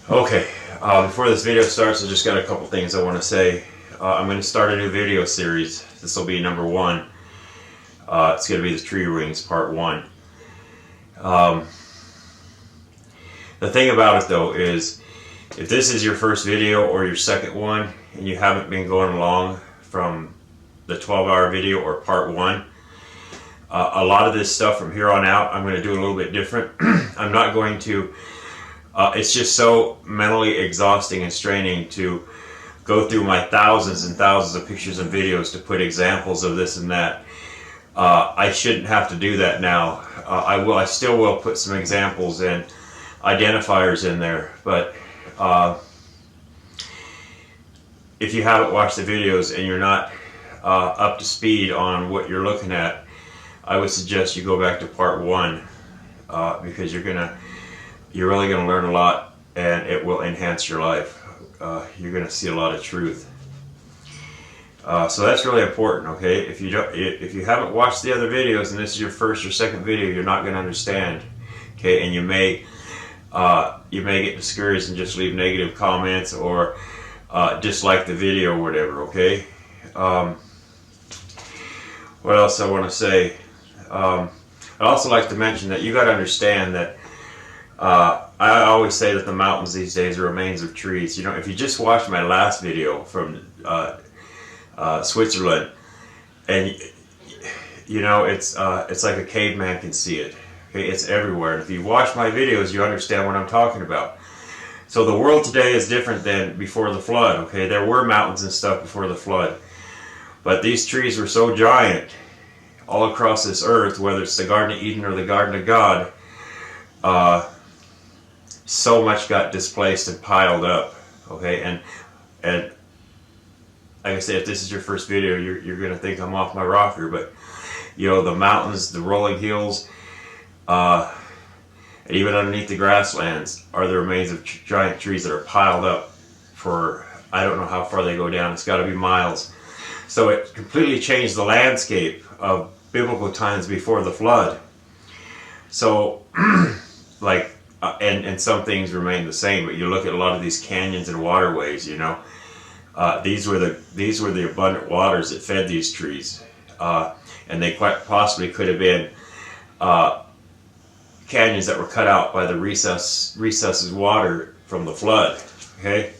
Okay, before this video starts, I just got a couple things I want to say. I'm going to start a new video series. This will be number 1. It's going to be the tree rings, part 1. The thing about it though is, if this is your first video or your second one, and you haven't been going along from the 12-hour video or part 1, a lot of this stuff from here on out, I'm going to do a little bit different. I'm not going to... it's just so mentally exhausting and straining to go through my thousands and thousands of pictures and videos to put examples of this and that. I shouldn't have to do that now. I still will put some examples and identifiers in there, but if you haven't watched the videos and you're not up to speed on what you're looking at, I would suggest you go back to part 1 because you're really going to learn a lot, and it will enhance your life. You're going to see a lot of truth. So that's really important, okay? If you haven't watched the other videos and this is your first or second video, you're not going to understand, okay? And you may get discouraged and just leave negative comments or dislike the video or whatever, okay? What else I want to say? I'd also like to mention that you got to understand that I always say that the mountains these days are remains of trees. You know, if you just watched my last video from Switzerland, and you know, it's like a caveman can see it. Okay, it's everywhere. And if you watch my videos, you understand what I'm talking about. So the world today is different than before the flood. Okay, there were mountains and stuff before the flood, but these trees were so giant all across this earth, whether it's the Garden of Eden or the Garden of God. So much got displaced and piled up, okay? And like I said, if this is your first video, you're going to think I'm off my rocker, but you know, the mountains, the rolling hills, and even underneath the grasslands are the remains of giant trees that are piled up for, I don't know how far they go down, it's got to be miles. So it completely changed the landscape of biblical times before the flood. So, like, and some things remain the same, but you look at a lot of these canyons and waterways, you know, these were the abundant waters that fed these trees, and they quite possibly could have been canyons that were cut out by the recesses water from the flood. Okay,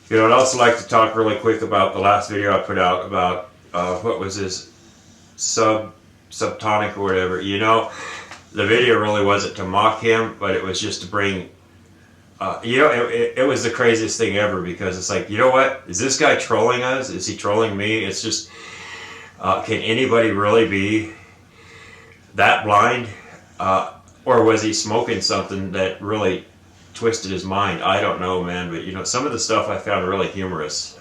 you know, I'd also like to talk really quick about the last video I put out about what was this subtonic or whatever. You know, the video really wasn't to mock him, but it was just to bring you know, it was the craziest thing ever, because it's like, you know what, is this guy trolling us? Is he trolling me? It's just can anybody really be that blind, or was he smoking something that really twisted his mind? I don't know, man, but you know, some of the stuff I found really humorous.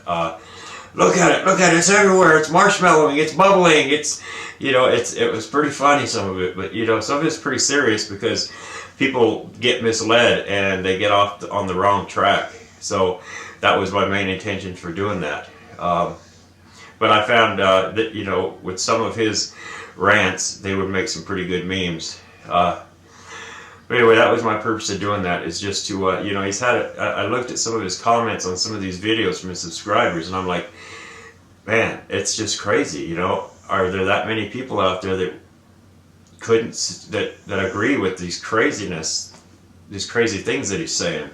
Look at it, it's everywhere, it's marshmallowing, it's bubbling, it's, you know, it was pretty funny, some of it, but you know, some of it's pretty serious because people get misled and they get off on the wrong track. So that was my main intention for doing that. But I found that, you know, with some of his rants, they would make some pretty good memes. But anyway, that was my purpose of doing that, is just to, you know, I looked at some of his comments on some of these videos from his subscribers, and I'm like, man, it's just crazy, you know. Are there that many people out there that that agree with these crazy things that he's saying?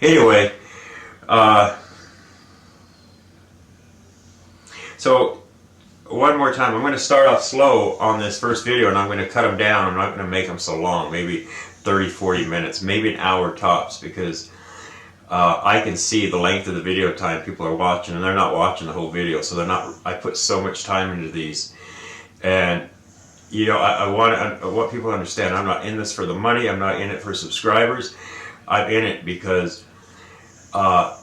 Anyway, so one more time, I'm going to start off slow on this first video, and I'm going to cut them down. I'm not going to make them so long, maybe 30-40 minutes, maybe an hour tops, because I can see the length of the video time people are watching, and they're not watching the whole video, so they're not. I put so much time into these, and you know, I want people to understand, I'm not in this for the money, I'm not in it for subscribers, I'm in it because I'm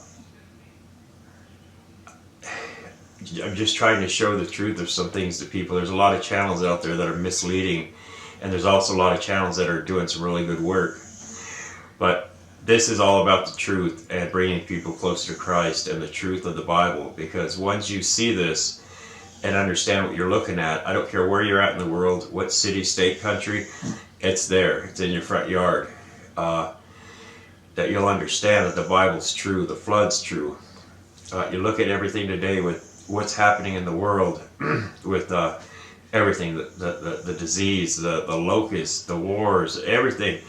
just trying to show the truth of some things to people. There's a lot of channels out there that are misleading, and there's also a lot of channels that are doing some really good work. But this is all about the truth and bringing people closer to Christ and the truth of the Bible, because once you see this, and understand what you're looking at. I don't care where you're at in the world, what city, state, country, it's there. It's in your front yard. That you'll understand that the Bible's true, the flood's true. You look at everything today with what's happening in the world, with everything, the disease, the locusts, the wars, everything,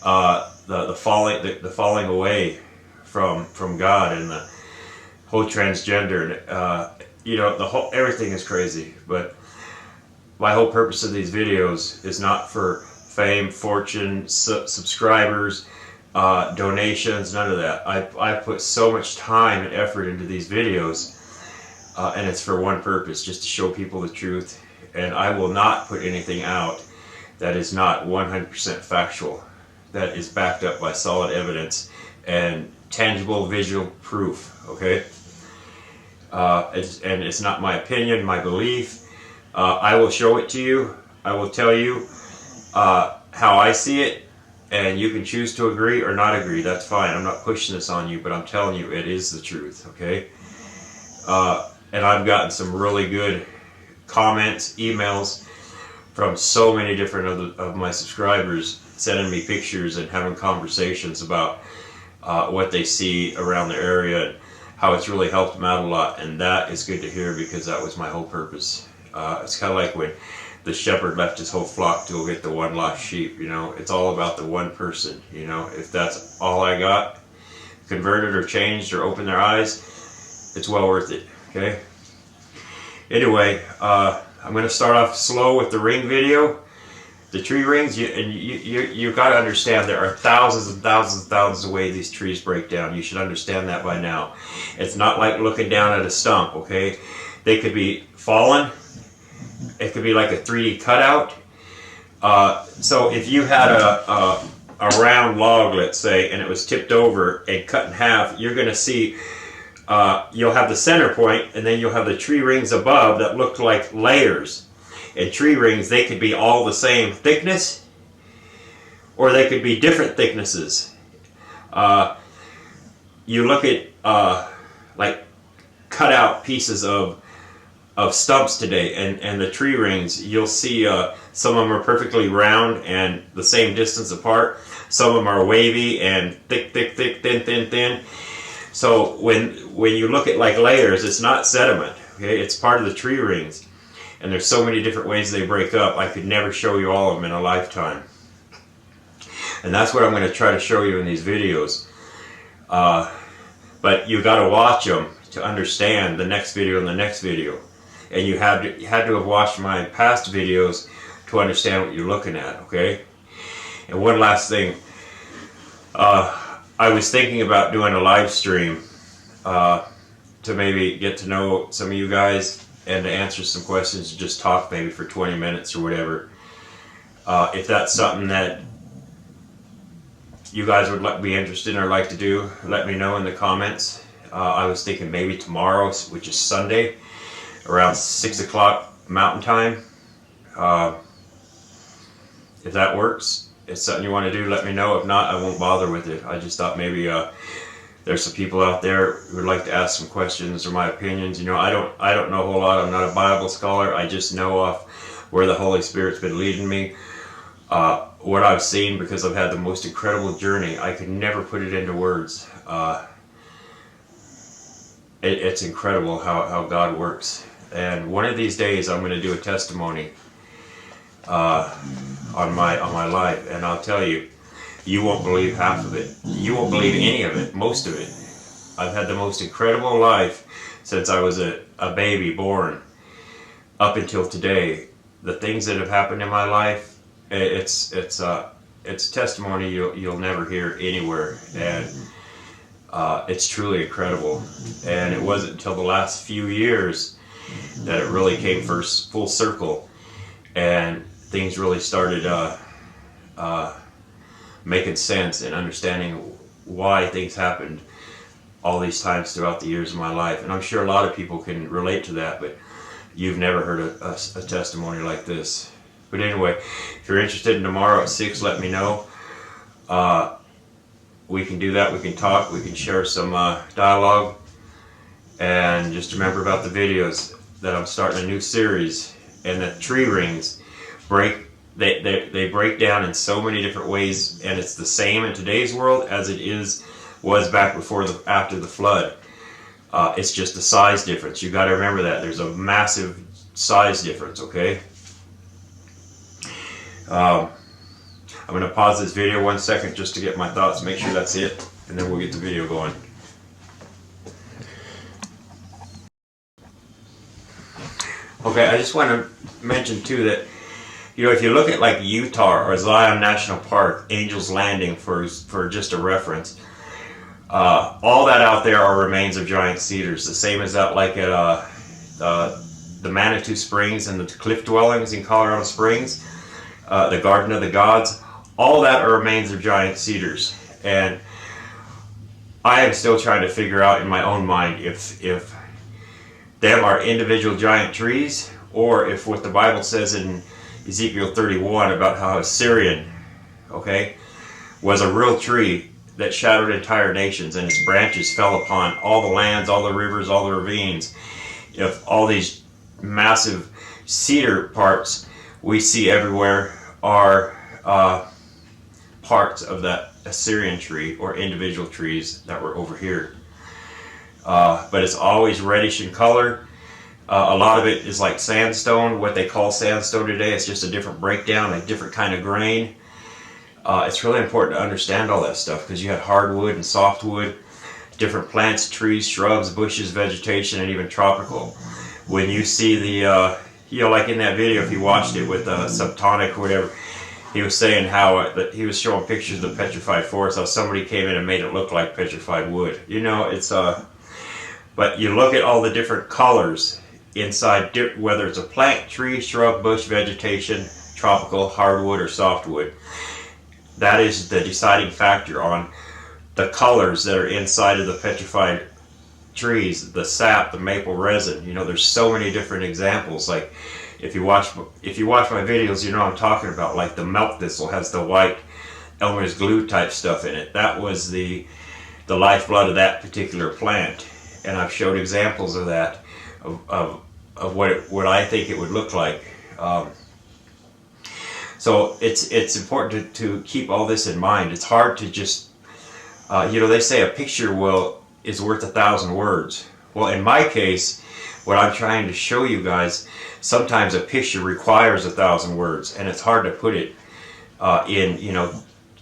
the falling away from God, and the whole transgender, everything is crazy. But my whole purpose of these videos is not for fame, fortune, subscribers, donations, none of that. I put so much time and effort into these videos, and it's for one purpose, just to show people the truth. And I will not put anything out that is not 100% factual, that is backed up by solid evidence and tangible visual proof, okay? And it's not my opinion, my belief. I will show it to you. I will tell you how I see it, and you can choose to agree or not agree. That's fine. I'm not pushing this on you, but I'm telling you it is the truth, okay? And I've gotten some really good comments, emails from so many different of my subscribers, sending me pictures and having conversations about what they see around their area and how it's really helped them out a lot. And that is good to hear, because that was my whole purpose. It's kind of like when the shepherd left his whole flock to go get the one lost sheep. It's all about the one person. If that's all I got, converted or changed or opened their eyes, it's well worth it. Okay. Anyway, I'm going to start off slow with the ring video. The tree rings, you've got to understand there are thousands and thousands and thousands of ways these trees break down. You should understand that by now. It's not like looking down at a stump, okay? They could be fallen. It could be like a 3D cutout. So if you had a round log, let's say, and it was tipped over and cut in half, you're going to see you'll have the center point, and then you'll have the tree rings above that look like layers. And tree rings, they could be all the same thickness, or they could be different thicknesses. You look at like cut out pieces of stumps today, and the tree rings, you'll see some of them are perfectly round and the same distance apart. Some of them are wavy and thick, thick, thick, thin, thin, thin. So when you look at like layers, it's not sediment, okay? It's part of the tree rings. And there's so many different ways they break up. I could never show you all of them in a lifetime. And that's what I'm going to try to show you in these videos. But you got to watch them to understand the next video and the next video. And you had to have watched my past videos to understand what you're looking at, okay? And one last thing. I was thinking about doing a live stream to maybe get to know some of you guys and to answer some questions, and just talk maybe for 20 minutes or whatever. If that's something that you guys would be interested in or like to do, let me know in the comments. I was thinking maybe tomorrow, which is Sunday, around 6 o'clock Mountain Time. If that works, it's something you want to do, let me know. If not, I won't bother with it. I just thought maybe there's some people out there who would like to ask some questions or my opinions. I don't know a whole lot. I'm not a Bible scholar. I just know off where the Holy Spirit's been leading me, what I've seen, because I've had the most incredible journey. I could never put it into words. It's incredible how God works. And one of these days I'm going to do a testimony on my life, and I'll tell you, you won't believe half of it. You won't believe any of it, most of it. I've had the most incredible life since I was a baby born up until today. The things that have happened in my life, it's testimony you'll never hear anywhere, and it's truly incredible. And it wasn't until the last few years that it really came full circle, and things really started making sense and understanding why things happened all these times throughout the years of my life. And I'm sure a lot of people can relate to that, but you've never heard a testimony like this. But anyway, if you're interested in tomorrow at 6, let me know. We can do that. We can talk. We can share some dialogue. And just remember about the videos. that I'm starting a new series, and the tree rings they break down in so many different ways, and it's the same in today's world as was back after the flood. It's just a size difference. You got to remember that there's a massive size difference. Okay. I'm going to pause this video 1 second just to get my thoughts, make sure that's it, and then we'll get the video going. Okay, I just want to mention too that, you know, if you look at like Utah or Zion National Park, Angel's Landing for just a reference, all that out there are remains of giant cedars. The same as that like at the Manitou Springs and the cliff dwellings in Colorado Springs, the Garden of the Gods. All that are remains of giant cedars, and I am still trying to figure out in my own mind if them are individual giant trees, or if what the Bible says in Ezekiel 31 about how Assyrian, okay, was a real tree that shadowed entire nations, and its branches fell upon all the lands, all the rivers, all the ravines. If all these massive cedar parts we see everywhere are parts of that Assyrian tree or individual trees that were over here. But it's always reddish in color. A lot of it is like sandstone, what they call sandstone today. It's just a different breakdown, a different kind of grain. It's really important to understand all that stuff, because you had hardwood and softwood, different plants, trees, shrubs, bushes, vegetation, and even tropical. When you see the, you know, like in that video, if you watched it with Subtonic or whatever, he was saying how he was showing pictures of the petrified forest, how somebody came in and made it look like petrified wood. You know, it's but you look at all the different colors inside, whether it's a plant, tree, shrub, bush, vegetation, tropical, hardwood, or softwood. That is the deciding factor on the colors that are inside of the petrified trees, the sap, the maple resin. You know, there's so many different examples. Like if you watch my videos, you know what I'm talking about. Like the milk thistle has the white Elmer's glue type stuff in it. That was the lifeblood of that particular plant, and I've showed examples of that, of what I think it would look like. So it's important to keep all this in mind. It's hard to just, you know, they say a picture is worth 1,000 words. Well, in my case, what I'm trying to show you guys, sometimes a picture requires 1,000 words, and it's hard to put it in, you know.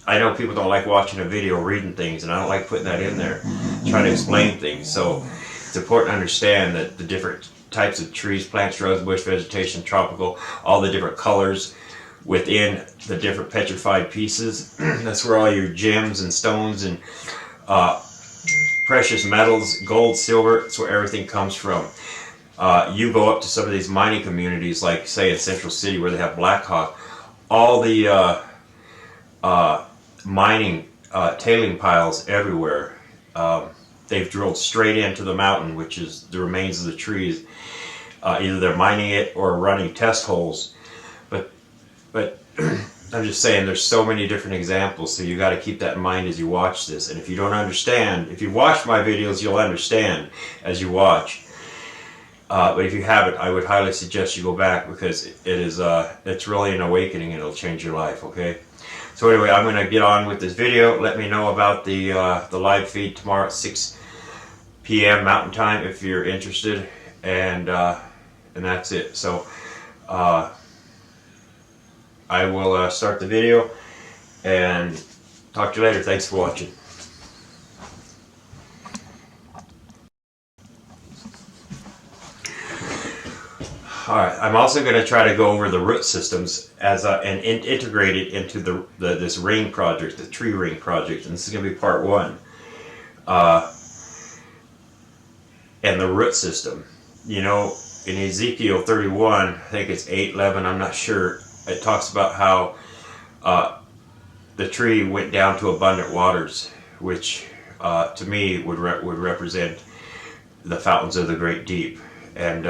I know people don't like watching a video reading things, and I don't like putting that in there, trying to explain things. So it's important to understand that the different types of trees, plants, shrubs, bush, vegetation, tropical, all the different colors within the different petrified pieces. That's where all your gems and stones and precious metals, gold, silver, that's where everything comes from. You go up to some of these mining communities, like say in Central City where they have Blackhawk, all the mining tailing piles everywhere. They've drilled straight into the mountain, which is the remains of the trees. Either they're mining it or running test holes. But I'm just saying, there's so many different examples, so you got to keep that in mind as you watch this. And if you don't understand, if you watch my videos, you'll understand as you watch. But if you haven't, I would highly suggest you go back, because it's really an awakening, and it'll change your life. Okay. So anyway, I'm going to get on with this video. Let me know about the live feed tomorrow at 6 p.m. Mountain Time if you're interested, and that's it. So I will start the video and talk to you later. Thanks for watching. Alright, I'm also going to try to go over the root systems and integrate it into this ring project, the tree ring project, and this is going to be part 1. And the root system. You know, in Ezekiel 31, I think it's 8:11, I'm not sure, it talks about how the tree went down to abundant waters, which to me would represent the fountains of the great deep, and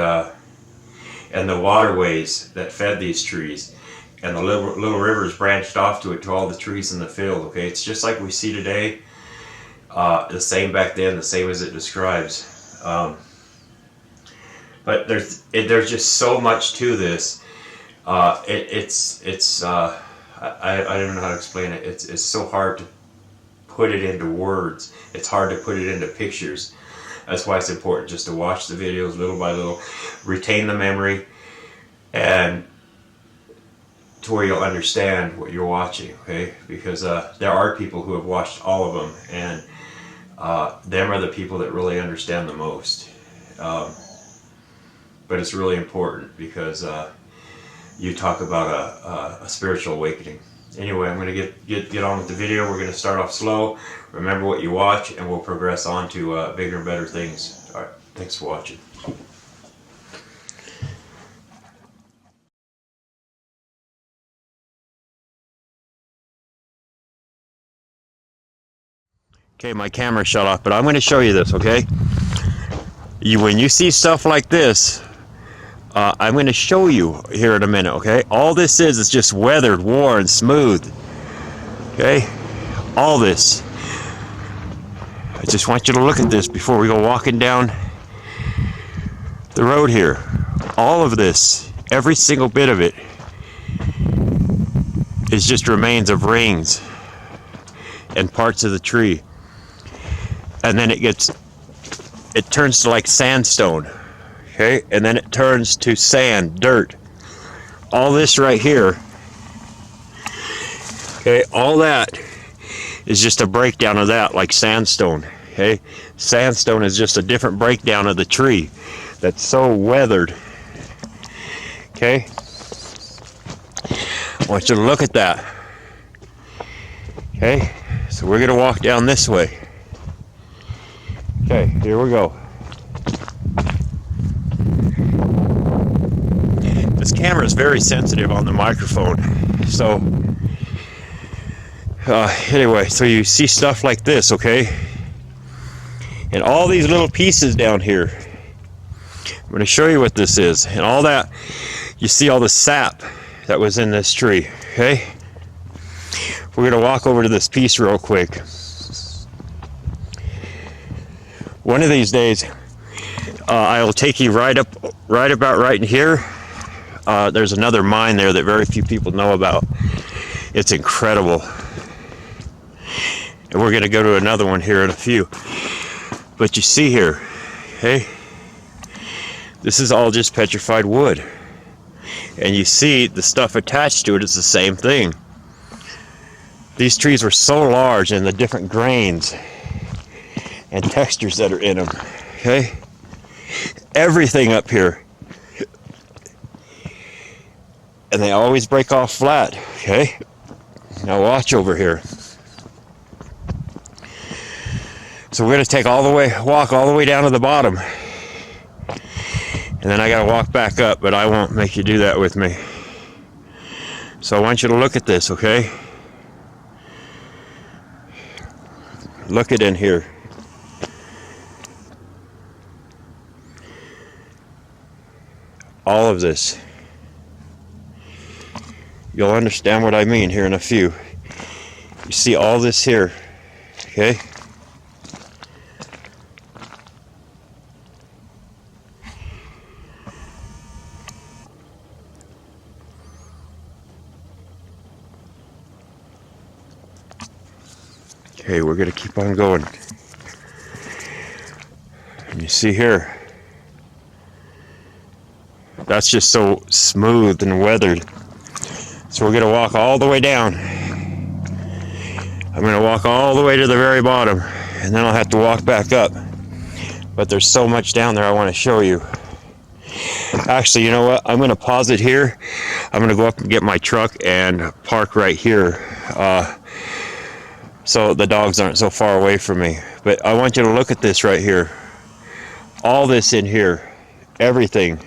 the waterways that fed these trees, and the little rivers branched off to it, to all the trees in the field. Okay, it's just like we see today, the same back then, the same as it describes. But there's just so much to this. It's I don't know how to explain it. It's so hard to put it into words. It's hard to put it into pictures. That's why it's important just to watch the videos little by little, retain the memory, and to where you'll understand what you're watching, okay? Because there are people who have watched all of them, and them are the people that really understand the most. But it's really important because you talk about a spiritual awakening. Anyway, I'm going to get on with the video. We're going to start off slow. Remember what you watch, and we'll progress on to bigger and better things. All right, thanks for watching. Okay, my camera shut off, but I'm going to show you this, okay? When you see stuff like this, I'm going to show you here in a minute, okay? All this is just weathered, worn, smooth, okay? All this. I just want you to look at this before we go walking down the road here. All of this, every single bit of it, is just remains of rings and parts of the tree. And then it turns to like sandstone, okay? And then it turns to sand, dirt. All this right here, okay, all that is just a breakdown of that, like sandstone, okay? Sandstone is just a different breakdown of the tree that's so weathered, okay? I want you to look at that, okay? So we're gonna walk down this way. Okay, here we go. This camera is very sensitive on the microphone, so anyway, so you see stuff like this, okay? And all these little pieces down here. I'm going to show you what this is. And all that, you see all the sap that was in this tree, okay? We're going to walk over to this piece real quick. One of these days, I'll take you right about right in here. There's another mine there that very few people know about. It's incredible. And we're going to go to another one here in a few. But you see here, okay, this is all just petrified wood. And you see the stuff attached to it is the same thing. These trees were so large, and the different grains and textures that are in them, okay? Everything up here. And they always break off flat, okay? Now watch over here. So we're going to walk all the way down to the bottom. And then I got to walk back up, but I won't make you do that with me. So I want you to look at this, okay? Look it in here. All of this. You'll understand what I mean here in a few. You see all this here, okay? Okay, we're gonna keep on going. And you see here, that's just so smooth and weathered. So we're gonna walk all the way down. I'm gonna walk all the way to the very bottom, and then I'll have to walk back up. But there's so much down there I want to show you. Actually, you know what? I'm gonna pause it here. I'm gonna go up and get my truck and park right here, so the dogs aren't so far away from me. But I want you to look at this right here. All this in here, everything.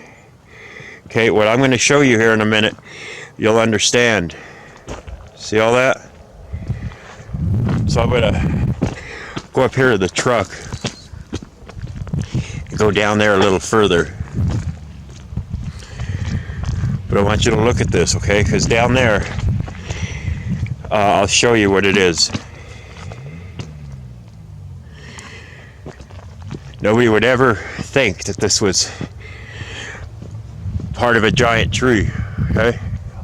Okay, what I'm going to show you here in a minute, you'll understand. See all that? So I'm going to go up here to the truck and go down there a little further. But I want you to look at this, okay? Because down there, I'll show you what it is. Nobody would ever think that this was part of a giant tree. Okay,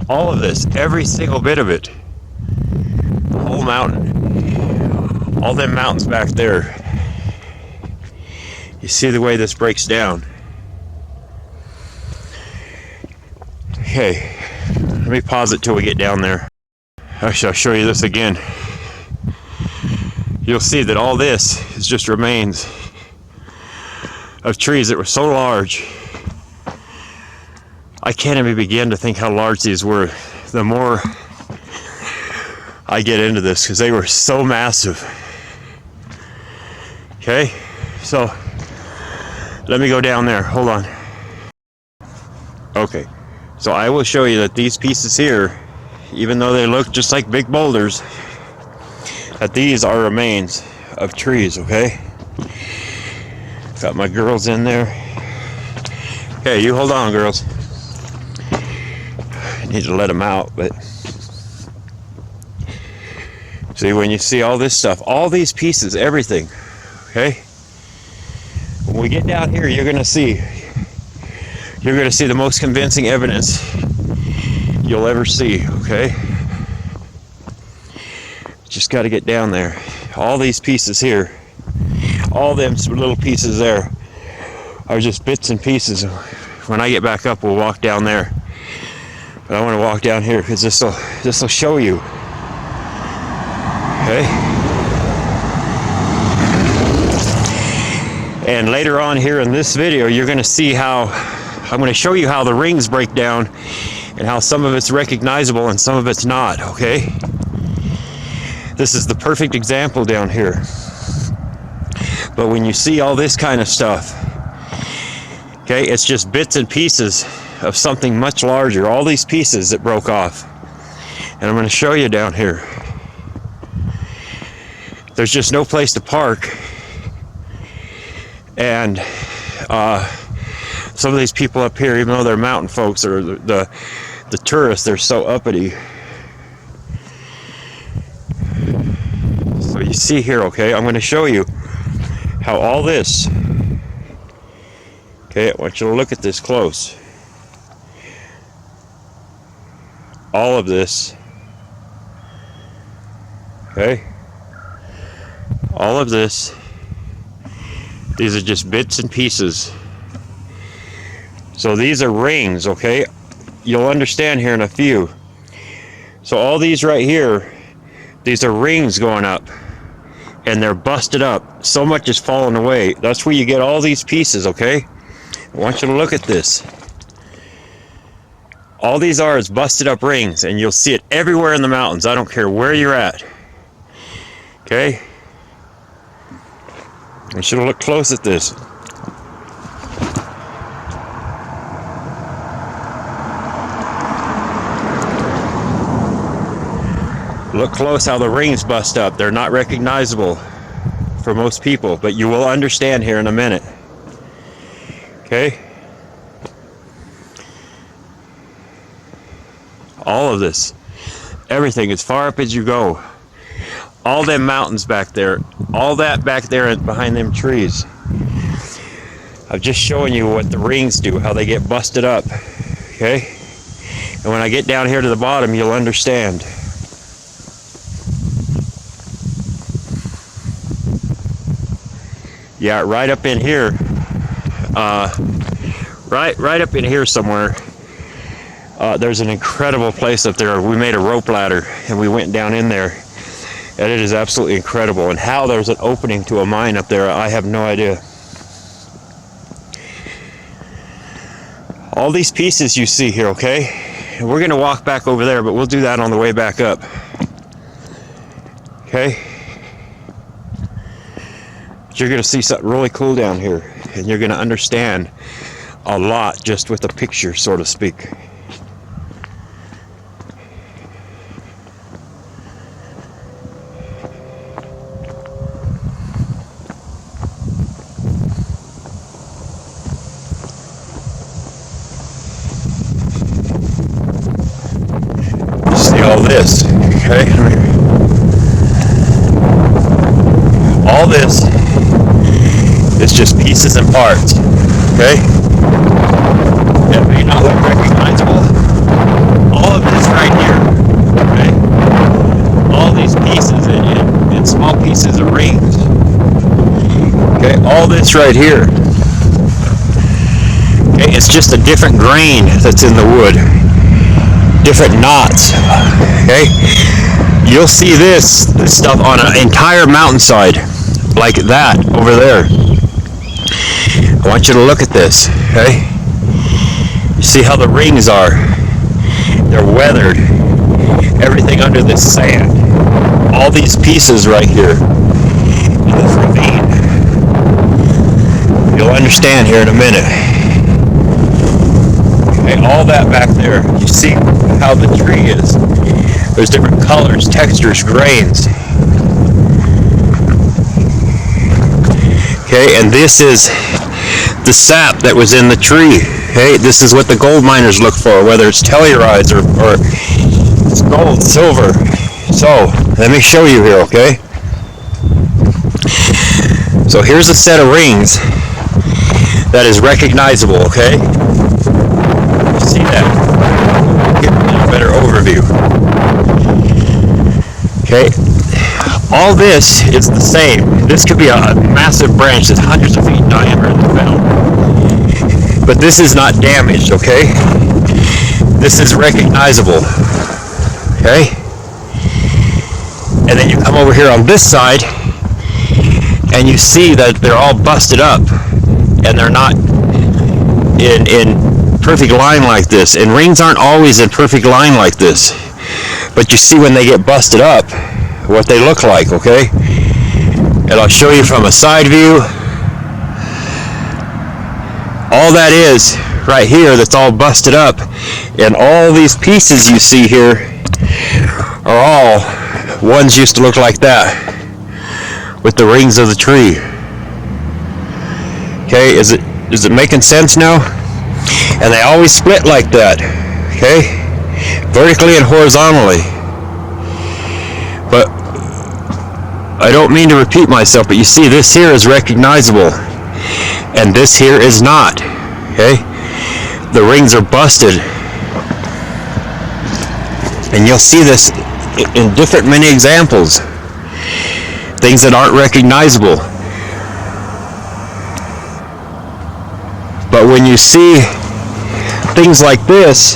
all of this, every single bit of it, the whole mountain, all them mountains back there. You see the way this breaks down. Okay, let me pause it till we get down there. Actually, I'll show you this again. You'll see that all this is just remains of trees that were so large. I can't even begin to think how large these were the more I get into this, because they were so massive. Okay, so let me go down there. Hold on. Okay, so I will show you that these pieces here, even though they look just like big boulders, that these are remains of trees. Okay, got my girls in there. Okay, you hold on, girls. I need to let them out, but see, when you see all this stuff, all these pieces, everything, okay? When we get down here, you're gonna see the most convincing evidence you'll ever see, okay? Just got to get down there. All these pieces here, all them little pieces there, are just bits and pieces. When I get back up, we'll walk down there. But I want to walk down here because this will show you. Okay. And later on here in this video, you're going to see how I'm going to show you how the rings break down and how some of it's recognizable and some of it's not. Okay. This is the perfect example down here. But when you see all this kind of stuff, okay, it's just bits and pieces of something much larger. All these pieces that broke off. And I'm going to show you down here. There's just no place to park. And some of these people up here, even though they're mountain folks or the tourists, they're so uppity. So you see here, okay, I'm going to show you how all this, okay, I want you to look at this close. All of this, okay, all of this, these are just bits and pieces. So these are rings, okay? You'll understand here in a few. So all these right here, these are rings going up, and they're busted up. So much is falling away. That's where you get all these pieces, okay? I want you to look at this. All these are is busted up rings, and you'll see it everywhere in the mountains. I don't care where you're at. Okay? I should look close at this. Look close how the rings bust up. They're not recognizable for most people, but you will understand here in a minute. Okay? All of this, everything, as far up as you go, all them mountains back there, all that back there behind them trees. I'm just showing you what the rings do, how they get busted up. Okay? And when I get down here to the bottom, you'll understand. Yeah, right up in here, right up in here somewhere, there's an incredible place up there. We made a rope ladder and we went down in there, and it is absolutely incredible. And how there's an opening to a mine up there, I have no idea. All these pieces you see here, okay? And we're going to walk back over there, but we'll do that on the way back up. Okay? You're going to see something really cool down here, and you're going to understand a lot just with a picture, so to speak. See all this, okay? All this is just pieces and parts, okay? It may not look recognizable. All of this right here, okay? All these pieces in small pieces of rings. Okay, all this right here. Okay, it's just a different grain that's in the wood. Different knots. Okay? You'll see this stuff on an entire mountainside like that over there. I want you to look at this, okay? You see how the rings are? They're weathered. Everything under this sand. All these pieces right here in this ravine. You'll understand here in a minute. Okay, all that back there. You see how the tree is. There's different colors, textures, grains. Okay, and this is the sap that was in the tree. Okay, this is what the gold miners look for, whether it's tellurides or it's gold, silver. So, let me show you here, okay? So here's a set of rings that is recognizable, okay? You see that? Get a little better overview. Okay, all this is the same. This could be a massive branch that's hundreds of feet in diameter in the ground. But this is not damaged, okay? This is recognizable, okay? And then you come over here on this side, and you see that they're all busted up, and they're not in perfect line like this. And rings aren't always in perfect line like this. But you see when they get busted up, what they look like, okay? And I'll show you from a side view. All that is right here that's all busted up, and all these pieces you see here are all ones used to look like that with the rings of the tree. Okay, is it making sense now? And they always split like that, okay? Vertically and horizontally. But I don't mean to repeat myself, but you see this here is recognizable and this here is not, okay? The rings are busted, and you'll see this in different many examples, things that aren't recognizable. But when you see things like this,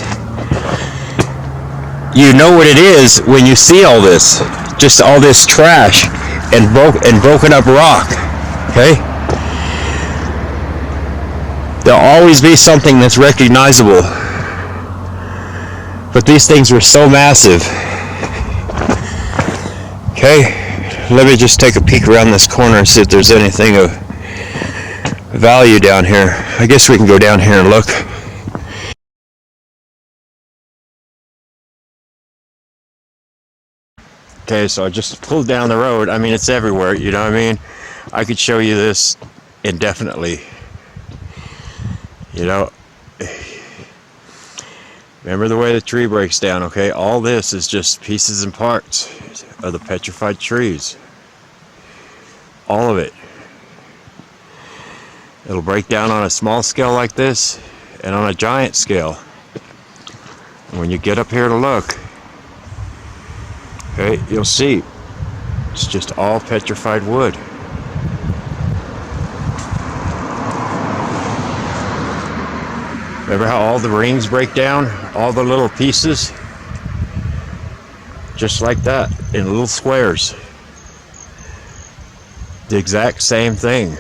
you know what it is when you see all this, just all this trash and broken up rock, okay? There'll always be something that's recognizable, but these things were so massive. Okay, let me just take a peek around this corner and see if there's anything of value down here. I guess we can go down here and look. Okay, so I just pulled down the road. I mean, it's everywhere, you know what I mean? I could show you this indefinitely. You know, remember the way the tree breaks down, okay? All this is just pieces and parts of the petrified trees. All of it. It'll break down on a small scale like this and on a giant scale. When you get up here to look, okay, you'll see it's just all petrified wood. Remember how all the rings break down? All the little pieces? Just like that, in little squares. The exact same thing.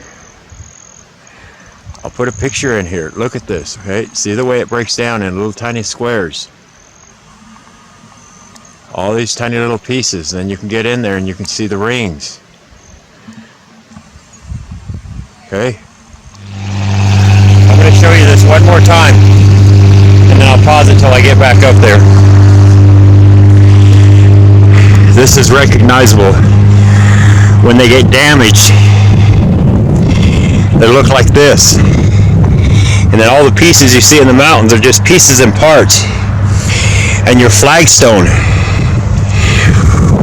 I'll put a picture in here. Look at this, okay? See the way it breaks down in little tiny squares. All these tiny little pieces. Then you can get in there and you can see the rings. Okay? I'm going to show you this one more time, and then I'll pause it till I get back up there. This is recognizable. When they get damaged, they look like this. And then all the pieces you see in the mountains are just pieces and parts. And your flagstone,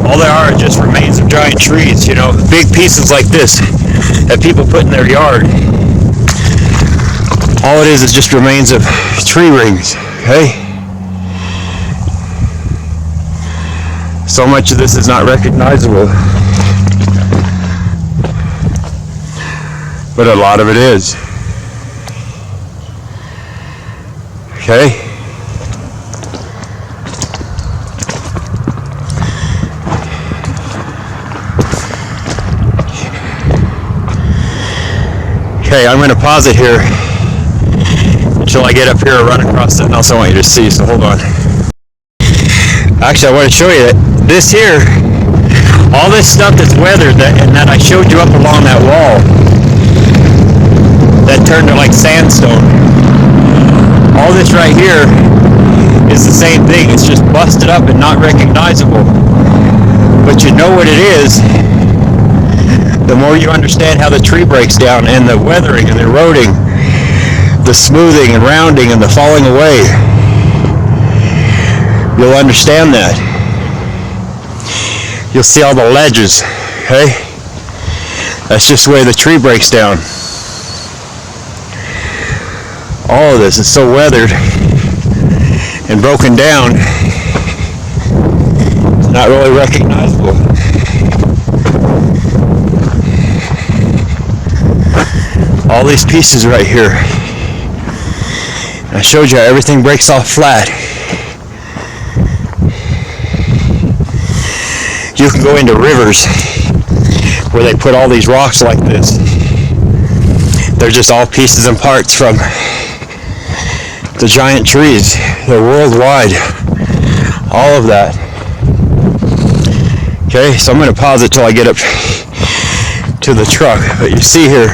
all there are just remains of giant trees, you know, big pieces like this that people put in their yard. All it is just remains of tree rings, okay? So much of this is not recognizable, but a lot of it is. Okay? Okay, I'm going to pause it here until I get up here and run across something else I want you to see, so hold on. Actually, I want to show you that this here, all this stuff that's weathered and that I showed you up along that wall, that turned to like sandstone. All this right here is the same thing. It's just busted up and not recognizable. But you know what it is the more you understand how the tree breaks down and the weathering and the eroding, the smoothing and rounding and the falling away. You'll understand that. You'll see all the ledges, okay? That's just the way the tree breaks down. All of this is so weathered and broken down, it's not really recognizable. All these pieces right here. I showed you how everything breaks off flat. You can go into rivers where they put all these rocks like this. They're just all pieces and parts from the giant trees. They're worldwide. All of that. Okay, so I'm going to pause it till I get up to the truck. But you see here,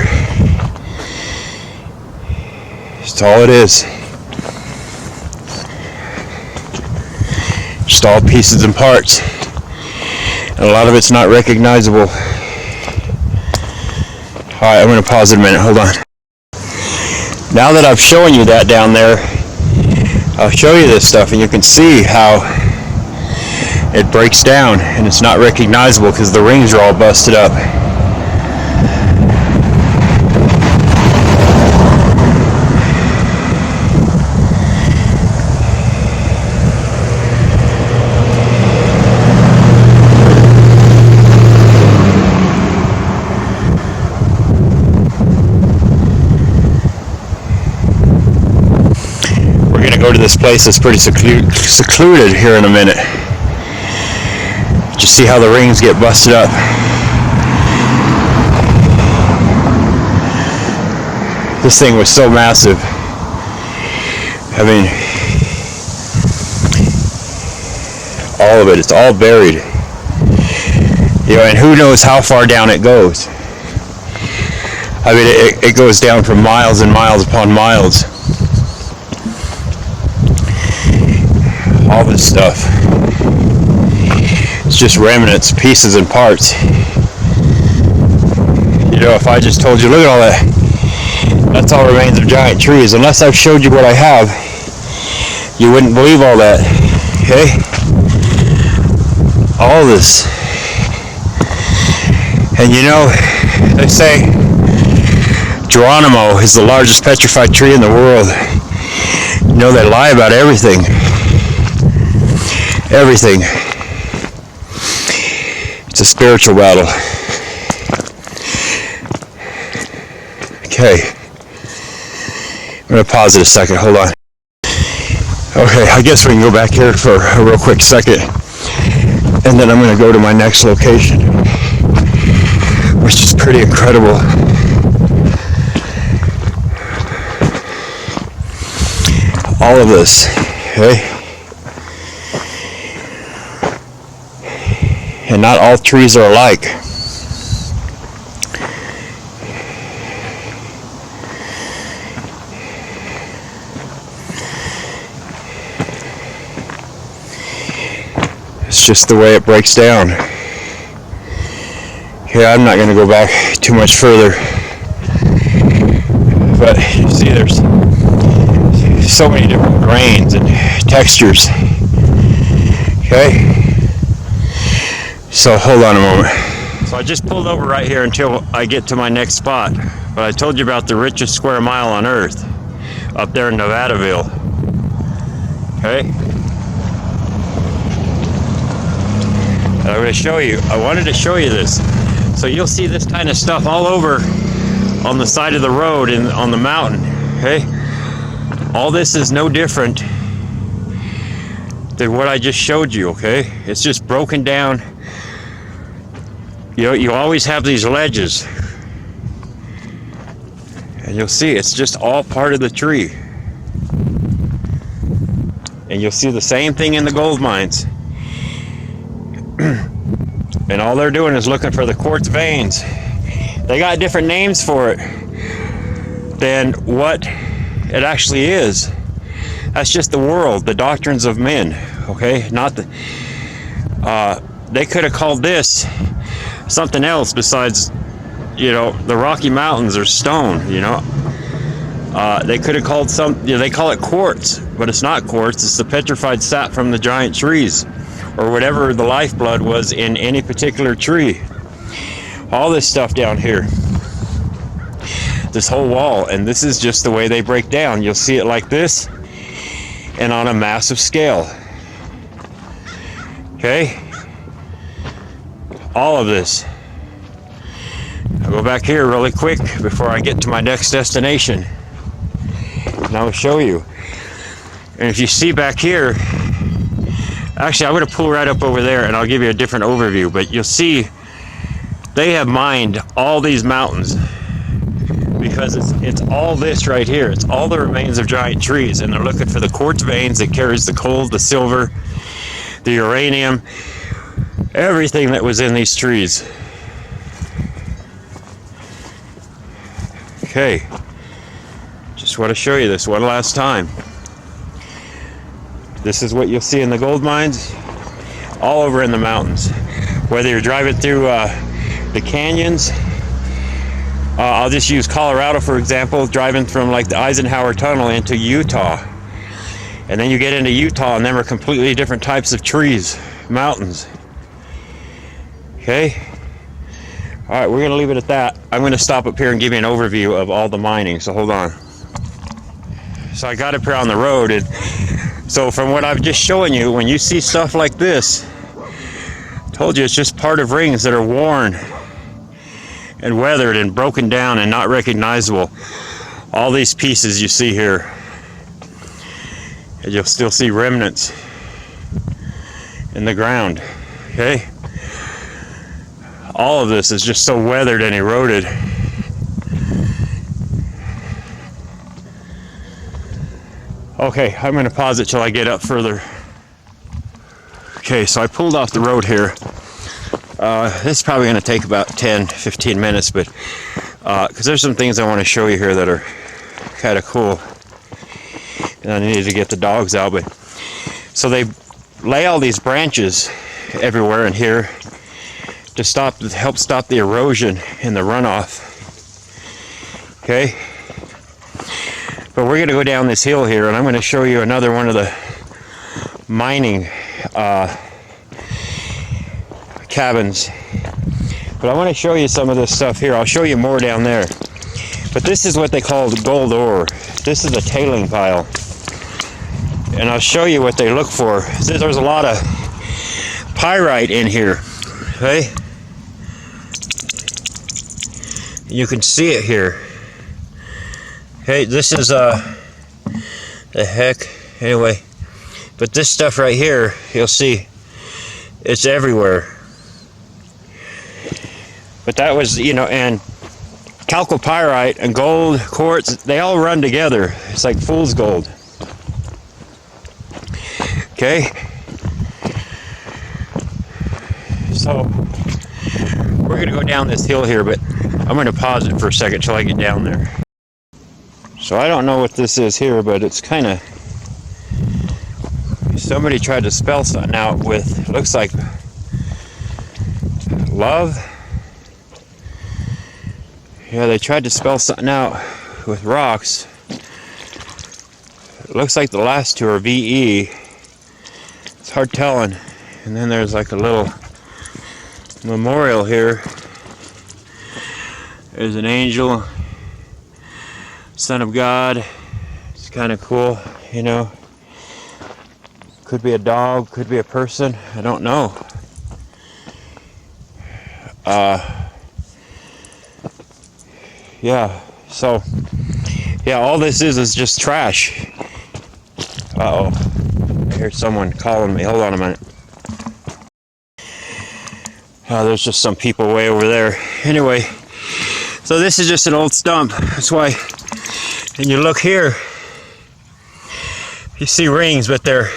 that's all it is. Just all pieces and parts. And a lot of it's not recognizable. Alright, I'm going to pause it a minute. Hold on. Now that I've shown you that down there, I'll show you this stuff and you can see how it breaks down and it's not recognizable because the rings are all busted up. Go to this place that's pretty secluded here in a minute. Just see how the rings get busted up. This thing was so massive. I mean, all of it, it's all buried. You know, and who knows how far down it goes. I mean, it goes down for miles and miles upon miles. All this stuff, it's just remnants, pieces and parts. You know, if I just told you, look at all that, that's all remains of giant trees. Unless I've showed you what I have, you wouldn't believe all that. Okay? All this. And you know, they say Geronimo is the largest petrified tree in the world. You know, they lie about everything. Everything. It's a spiritual battle. Okay. I'm going to pause it a second. Hold on. Okay, I guess we can go back here for a real quick second. And then I'm going to go to my next location, which is pretty incredible. All of this. Okay? And not all trees are alike. It's just the way it breaks down. Okay, I'm not going to go back too much further. But you see, there's so many different grains and textures. Okay? So hold on a moment. So I just pulled over right here until I get to my next spot. But I told you about the richest square mile on earth. up there in Nevadaville. Okay? And I'm going to show you. I wanted to show you this. So you'll see this kind of stuff all over on the side of the road and on the mountain. Okay? All this is no different than what I just showed you. Okay? It's just broken down. You know, you always have these ledges. And you'll see it's just all part of the tree. And you'll see the same thing in the gold mines. And all they're doing is looking for the quartz veins. They got different names for it than what it actually is. That's just the world, the doctrines of men, okay? Not the, they could have called this something else besides, you know, the Rocky Mountains or stone, you know. They could have called you know, they call it quartz, but it's not quartz. It's the petrified sap from the giant trees, or whatever the lifeblood was in any particular tree. All this stuff down here, this whole wall, and this is just the way they break down. You'll see it like this, and on a massive scale. Okay? All of this. I'll go back here really quick before I get to my next destination, and I'll show you. And if you see back here, actually I'm going to pull right up over there and I'll give you a different overview, but you'll see they have mined all these mountains because it's all this right here. It's all the remains of giant trees, and they're looking for the quartz veins that carries the gold, the silver, the uranium, everything that was in these trees. Okay, just want to show you this one last time. This is what you'll see in the gold mines all over in the mountains. Whether you're driving through the canyons, I'll just use Colorado for example, driving from like the Eisenhower Tunnel into Utah. And then you get into Utah and them are completely different types of trees, mountains. Okay? Alright, we're going to leave it at that. I'm going to stop up here and give you an overview of all the mining, so hold on. So I got up here on the road, and so from what I've just shown you, when you see stuff like this, I told you it's just part of rings that are worn and weathered and broken down and not recognizable. All these pieces you see here, and you'll still see remnants in the ground. Okay? All of this is just so weathered and eroded. Okay, I'm going to pause it till I get up further. Okay, so I pulled off the road here. This is probably going to take about 10-15 minutes, but because there's some things I want to show you here that are kind of cool. And I needed to get the dogs out, but so they lay all these branches everywhere in here to help stop the erosion and the runoff. Okay? But we're going to go down this hill here, and I'm going to show you another one of the mining cabins. But I want to show you some of this stuff here. I'll show you more down there. But this is what they call gold ore. This is a tailing pile. And I'll show you what they look for. There's a lot of pyrite in here. Okay? You can see it here. Okay, this is the heck, anyway, but this stuff right here, you'll see it's everywhere. But that was, you know, and chalcopyrite and gold, quartz, they all run together. It's like fool's gold. Okay, so we're gonna go down this hill here, but I'm going to pause it for a second till I get down there. So I don't know what this is here, but it's kind of, somebody tried to spell something out with, looks like love. Yeah, they tried to spell something out with rocks. It looks like the last two are VE. It's hard telling. And then there's like a little memorial here. There's an angel, Son of God. It's kind of cool, you know. Could be a dog, could be a person, I don't know. Yeah, so, yeah, all this is just trash. Uh-oh, I hear someone calling me. Hold on a minute. There's just some people way over there. Anyway, so this is just an old stump. That's why, and you look here, you see rings, but they're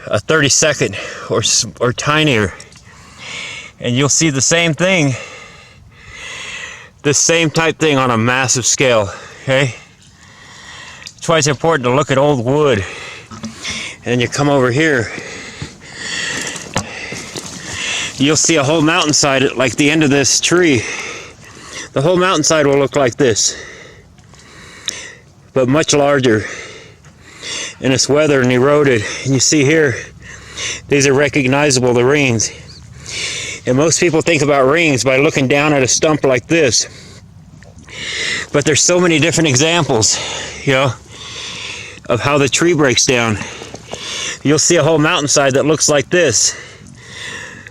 a 32nd or tinier. And you'll see the same thing, this same type thing on a massive scale, okay? That's why it's important to look at old wood. And you come over here, you'll see a whole mountainside at like the end of this tree. The whole mountainside will look like this, but much larger. And it's weathered and eroded. And you see here, these are recognizable, the rings. And most people think about rings by looking down at a stump like this. But there's so many different examples, you know, of how the tree breaks down. You'll see a whole mountainside that looks like this,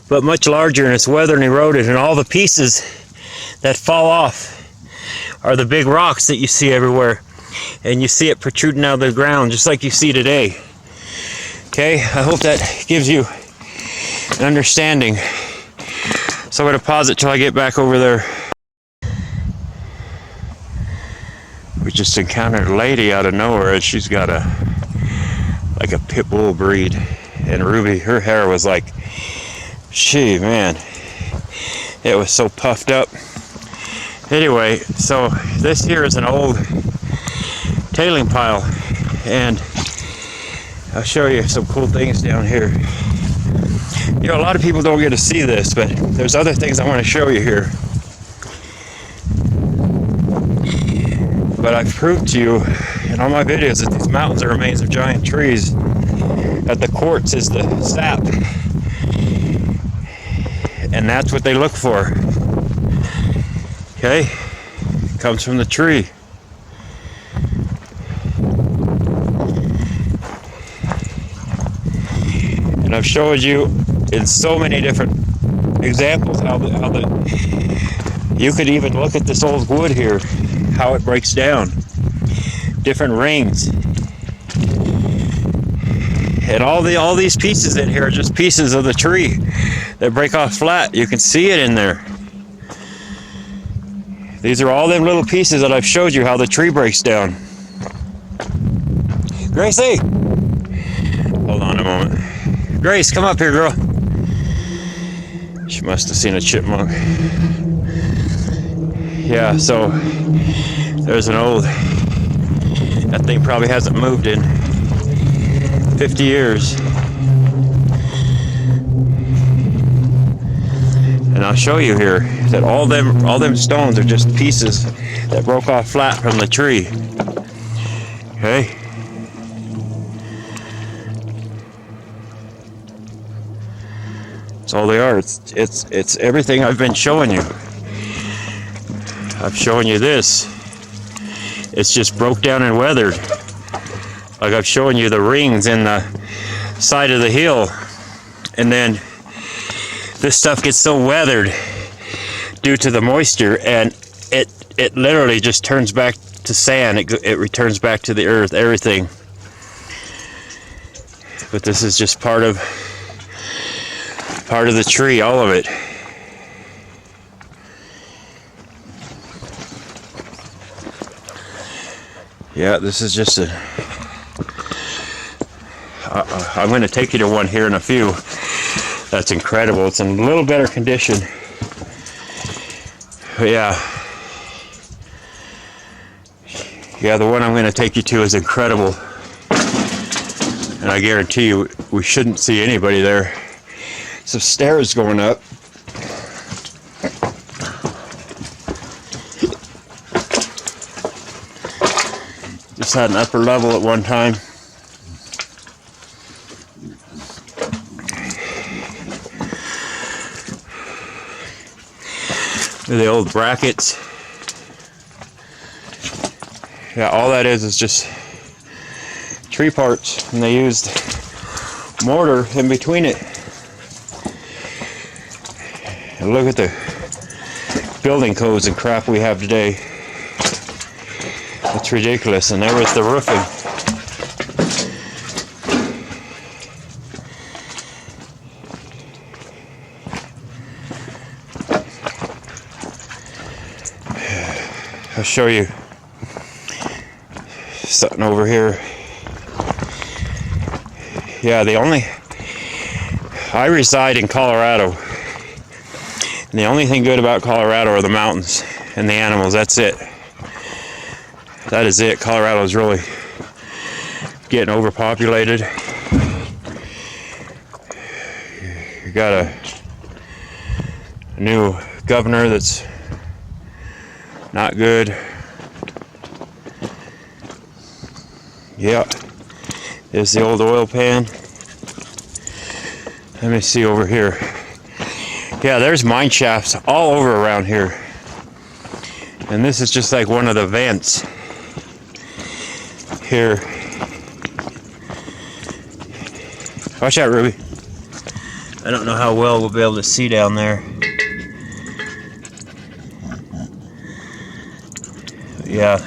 but much larger, and it's weathered and eroded, and all the pieces that fall off are the big rocks that you see everywhere, and you see it protruding out of the ground just like you see today. Okay, I hope that gives you an understanding. So I'm going to pause it till I get back over there. We just encountered a lady out of nowhere, and she's got like a pit bull breed, and Ruby, her hair was like, man, it was so puffed up. Anyway, so this here is an old tailing pile, and I'll show you some cool things down here. You know, a lot of people don't get to see this, but there's other things I want to show you here. But I've proved to you in all my videos that these mountains are remains of giant trees, that the quartz is the sap, and that's what they look for. Okay, it comes from the tree. And I've showed you in so many different examples how you could even look at this old wood here, how it breaks down, different rings, and all these pieces in here are just pieces of the tree that break off flat. You can see it in there. These are all them little pieces that I've showed you how the tree breaks down. Gracie, hold on a moment. Grace, come up here, girl. She must have seen a chipmunk. Yeah, so there's an old, that thing probably hasn't moved in 50 years. And I'll show you here that all them stones are just pieces that broke off flat from the tree. Okay? That's all they are. It's everything I've been showing you. I've shown you this. It's just broke down and weathered. Like I've shown you the rings in the side of the hill, and then this stuff gets so weathered due to the moisture, and it literally just turns back to sand. It returns back to the earth, everything. But this is just part of the tree, all of it. Yeah, this is just a... I'm going to take you to one here in a few. That's incredible. It's in a little better condition. But yeah. Yeah, the one I'm going to take you to is incredible. And I guarantee you, we shouldn't see anybody there. Some stairs going up. Just had an upper level at one time. The old brackets. Yeah, all that is just tree parts, and they used mortar in between it. And look at the building codes and crap we have today. It's ridiculous. And there was the roofing. I'll show you something over here. Yeah, I reside in Colorado. And the only thing good about Colorado are the mountains and the animals. That's it. That is it. Colorado is really getting overpopulated. You got a new governor that's not good. Yeah, there's the old oil pan. Let me see over here. Yeah, there's mine shafts all over around here. And this is just like one of the vents here. Watch out, Ruby. I don't know how well we'll be able to see down there. Yeah.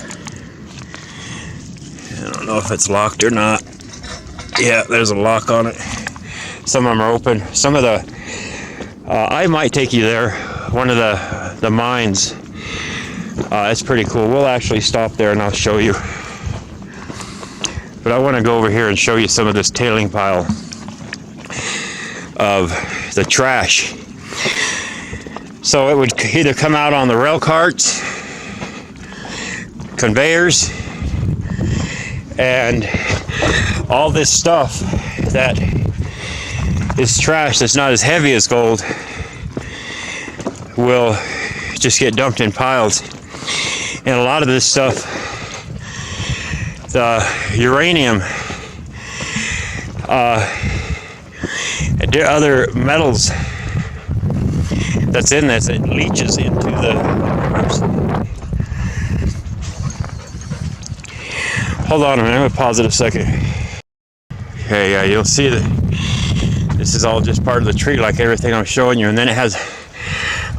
I don't know if it's locked or not. Yeah, there's a lock on it. Some of them are open. Some of the I might take you there. One of the mines. It's pretty cool. We'll actually stop there and I'll show you. But I want to go over here and show you some of this tailing pile of the trash. So it would either come out on the rail carts, conveyors, and all this stuff that is trash that's not as heavy as gold will just get dumped in piles. And a lot of this stuff, the uranium, and other metals that's in this, it leaches into the, oops. Hold on a minute, I'm gonna pause it a second. Okay, yeah, you'll see that this is all just part of the tree, like everything I'm showing you, and then it has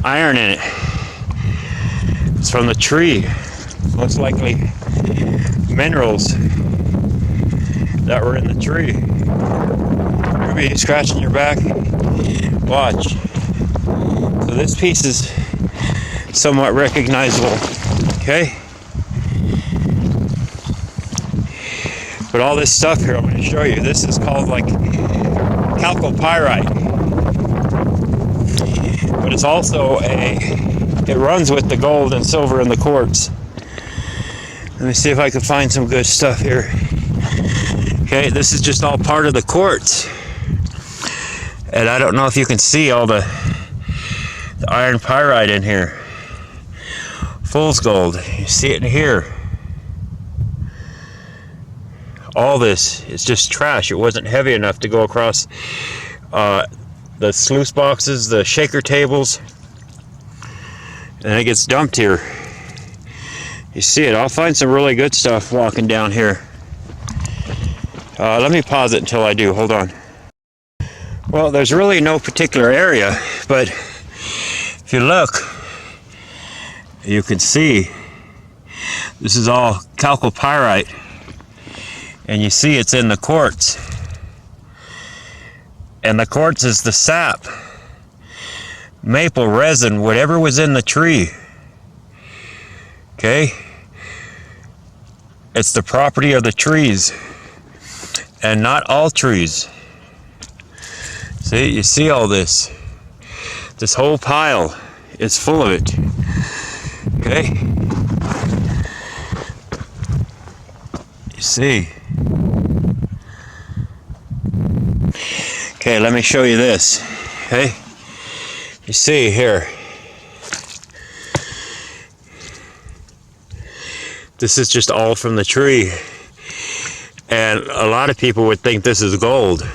iron in it. It's from the tree. Most likely minerals that were in the tree. Ruby, scratching your back? Watch. So this piece is somewhat recognizable, okay? But all this stuff here I'm going to show you, this is called like chalcopyrite. But it's also it runs with the gold and silver and the quartz. Let me see if I can find some good stuff here. Okay, this is just all part of the quartz. And I don't know if you can see all the iron pyrite in here. Fool's gold. You see it in here. All this is just trash. It wasn't heavy enough to go across the sluice boxes, the shaker tables, and it gets dumped here. You see it. I'll find some really good stuff walking down here. Let me pause it until I do. Hold on. Well, there's really no particular area, but if you look, you can see this is all chalcopyrite. And you see it's in the quartz. And the quartz is the sap, maple, resin, whatever was in the tree. Okay? It's the property of the trees. And not all trees. See, you see all this. This whole pile is full of it. Okay? You see. Okay, let me show you this. Okay? You see here. This is just all from the tree. And a lot of people would think this is gold.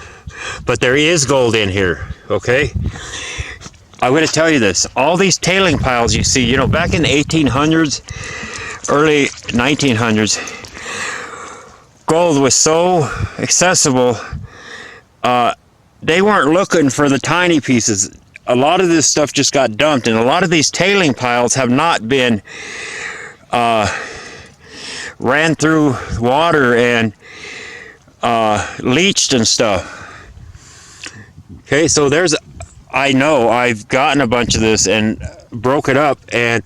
But there is gold in here, okay? I'm going to tell you this. All these tailing piles you see, you know, back in the 1800s, early 1900s, gold was so accessible. They weren't looking for the tiny pieces. A lot of this stuff just got dumped, and a lot of these tailing piles have not been ran through water and leached and stuff. Okay, so I know I've gotten a bunch of this and broke it up, and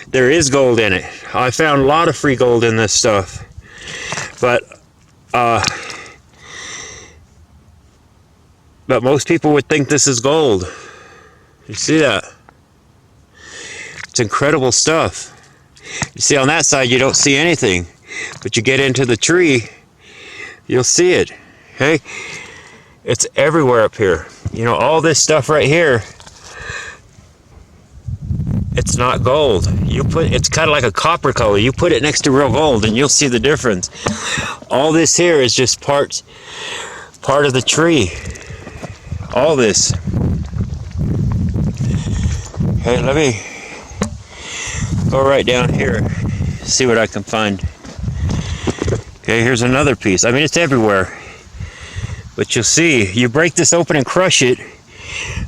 there is gold in it. I found a lot of free gold in this stuff, but most people would think this is gold. You see that? It's incredible stuff. You see on that side you don't see anything, but you get into the tree, you'll see it. Okay, it's everywhere up here. You know, all this stuff right here, it's not gold. It's kind of like a copper color. You put it next to real gold and you'll see the difference. All this here is just part of the tree. All this. Okay, let me go right down here, see what I can find. Okay, here's another piece. I mean, it's everywhere. But you'll see, you break this open and crush it,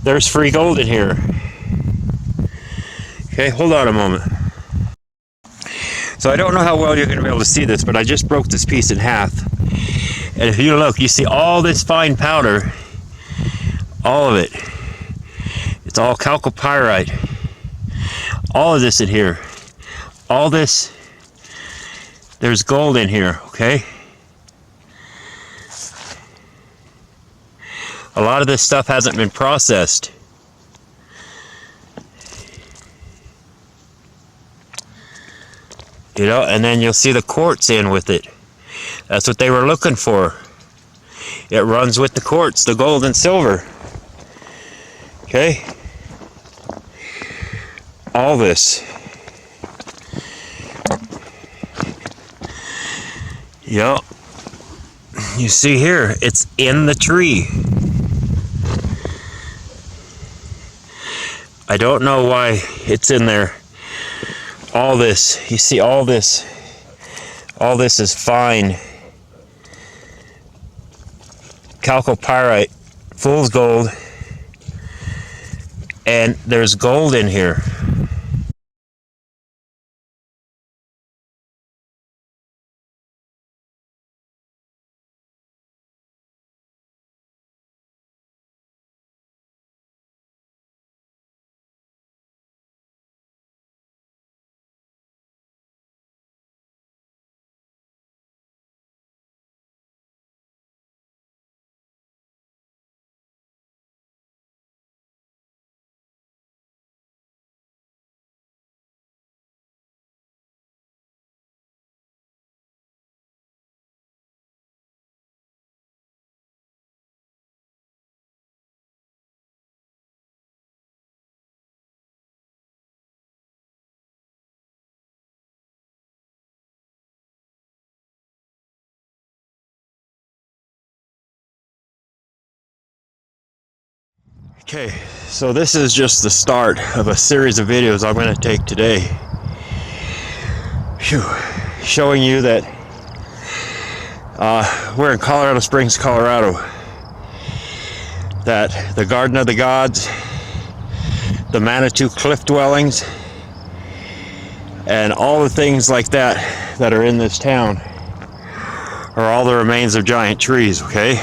there's free gold in here. Okay, hold on a moment. So I don't know how well you're going to be able to see this, but I just broke this piece in half. And if you look, you see all this fine powder, all of it. It's all chalcopyrite. All of this in here. All this, there's gold in here, okay? A lot of this stuff hasn't been processed. You know, and then you'll see the quartz in with it. That's what they were looking for. It runs with the quartz, the gold and silver. Okay? All this. Yep. You see here, it's in the tree. I don't know why it's in there. All this, you see all this is fine chalcopyrite, fool's gold, and there's gold in here. Okay, so this is just the start of a series of videos I'm going to take today. Showing you that we're in Colorado Springs, Colorado. That the Garden of the Gods, the Manitou Cliff Dwellings, and all the things like that that are in this town are all the remains of giant trees, okay?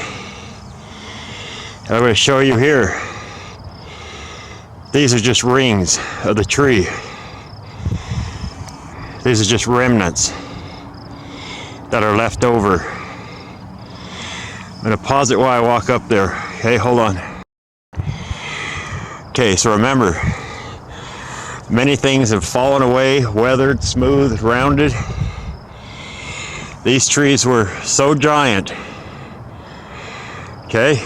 And I'm going to show you here. These are just rings of the tree. These are just remnants that are left over. I'm going to pause it while I walk up there. Okay, hold on. Okay, so remember, many things have fallen away, weathered, smooth, rounded. These trees were so giant. Okay?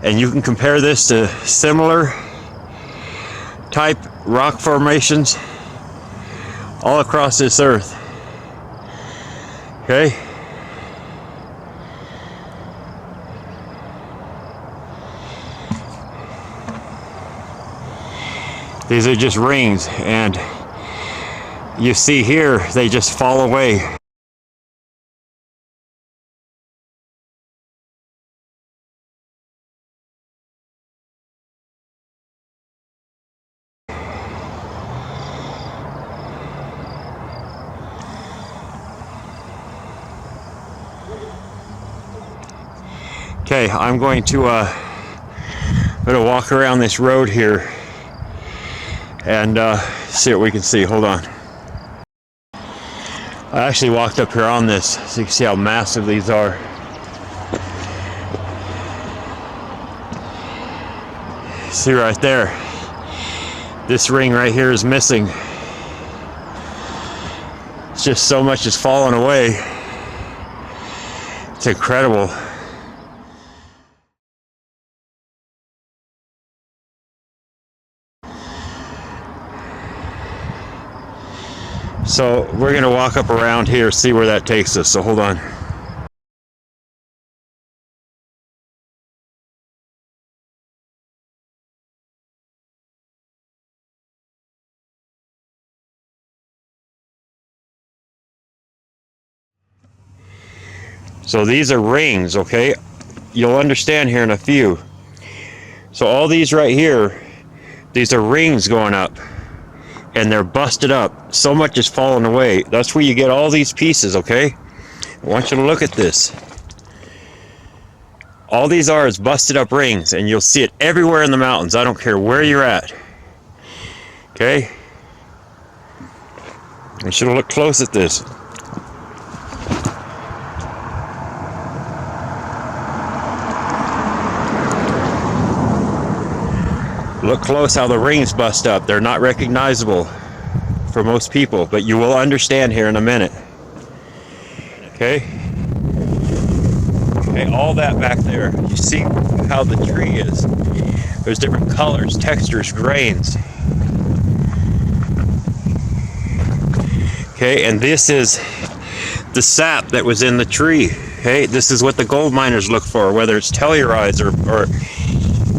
And you can compare this to similar type rock formations all across this earth. Okay? These are just rings, and you see here, they just fall away. Okay, I'm going to walk around this road here and see what we can see. Hold on. I actually walked up here on this so you can see how massive these are. See right there, this ring right here is missing. It's just so much is falling away. It's incredible. So we're going to walk up around here, see where that takes us. So hold on. So these are rings, okay? You'll understand here in a few. So all these right here, these are rings going up. And they're busted up. So much is falling away. That's where you get all these pieces, okay? I want you to look at this. All these are is busted up rings, and you'll see it everywhere in the mountains. I don't care where you're at. Okay? I should look close at this. Look close how the rings bust up. They're not recognizable for most people, but you will understand here in a minute. Okay? Okay, all that back there. You see how the tree is. There's different colors, textures, grains. Okay, and this is the sap that was in the tree. Okay, this is what the gold miners look for, whether it's tellurides or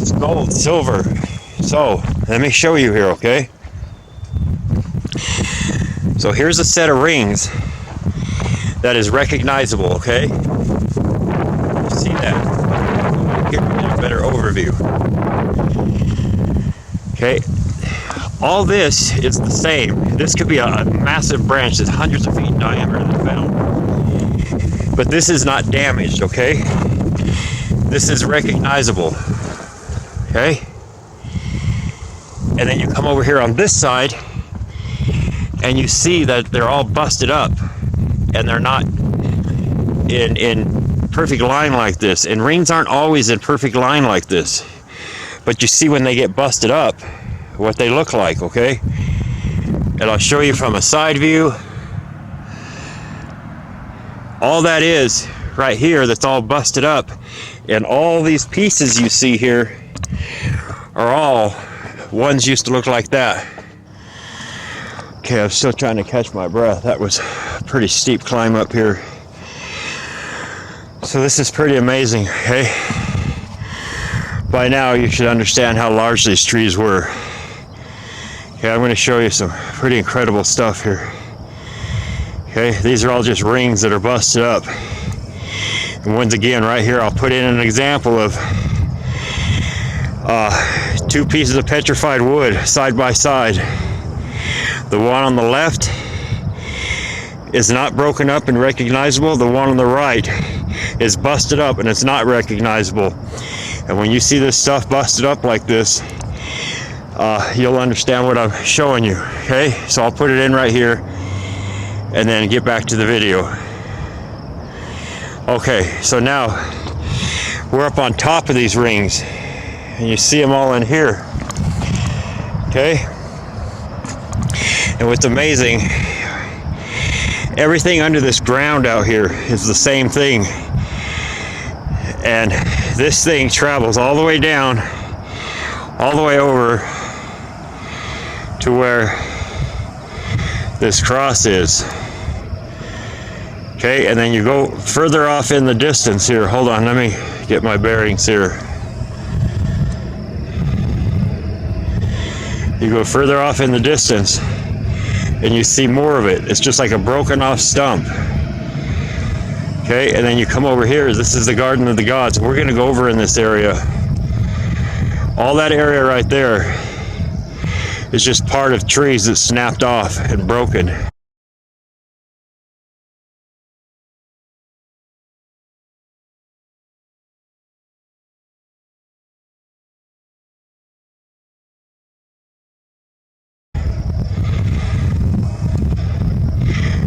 it's gold, silver. So, let me show you here, okay? So here's a set of rings that is recognizable, okay? You see that? Here, a better overview. Okay, all this is the same. This could be a massive branch that's hundreds of feet in diameter that's found. But this is not damaged, okay? This is recognizable, okay? And then you come over here on this side and you see that they're all busted up and they're not in perfect line like this. And rings aren't always in perfect line like this. But you see when they get busted up what they look like, okay? And I'll show you from a side view. All that is right here that's all busted up, and all these pieces you see here are all ones used to look like that. Okay, I'm still trying to catch my breath. That was a pretty steep climb up here. So this is pretty amazing, okay? By now you should understand how large these trees were. Okay, I'm going to show you some pretty incredible stuff here. Okay, these are all just rings that are busted up. And once again, right here, I'll put in an example of two pieces of petrified wood side by side. The one on the left is not broken up and recognizable. The one on the right is busted up and it's not recognizable. And when you see this stuff busted up like this, you'll understand what I'm showing you. Okay, so I'll put it in right here and then get back to the video. Okay, so now we're up on top of these rings and you see them all in here. Okay, and what's amazing, everything under this ground out here is the same thing, and this thing travels all the way down, all the way over to where this cross is. Okay, and then you go further off in the distance here. Hold on, let me get my bearings here. You go further off in the distance and you see more of it. It's just like a broken off stump. Okay, and then you come over here. This is the Garden of the Gods. We're going to go over in this area. All that area right there is just part of trees that snapped off and broken.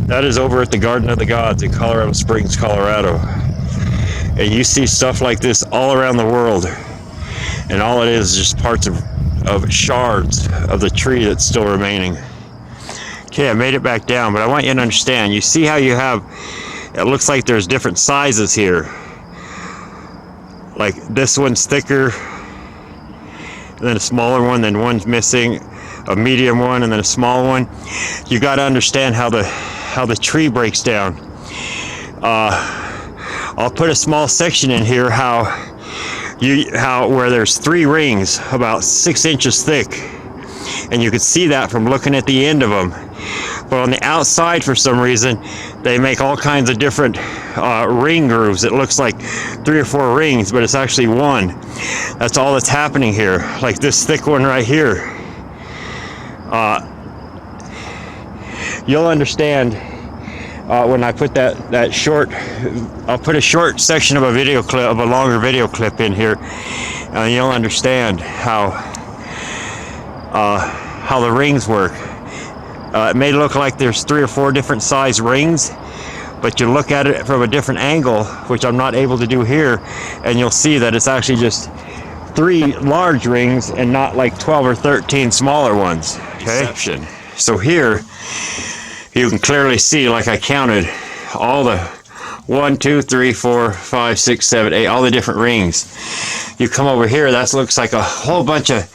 That is over at the Garden of the Gods in Colorado Springs, Colorado. And you see stuff like this all around the world. And all it is just parts of shards of the tree that's still remaining. Okay, I made it back down, but I want you to understand. You see how you have, it looks like there's different sizes here. Like this one's thicker, and then a smaller one, then one's missing, a medium one, and then a small one. You got to understand how the tree breaks down. I'll put a small section in here where there's 3 rings about 6 inches thick, and you can see that from looking at the end of them. But on the outside, for some reason, they make all kinds of different ring grooves. It looks like 3 or 4 rings, but it's actually 1. That's all that's happening here. Like this thick one right here. You'll understand when I put that short. I'll put a short section of a longer video clip in here, and you'll understand how the rings work. It may look like there's 3 or 4 different size rings, but you look at it from a different angle, which I'm not able to do here, and you'll see that it's actually just 3 large rings and not like 12 or 13 smaller ones. Okay. So here you can clearly see, like I counted, all the 1, 2, 3, 4, 5, 6, 7, 8, all the different rings. You come over here, that looks like a whole bunch of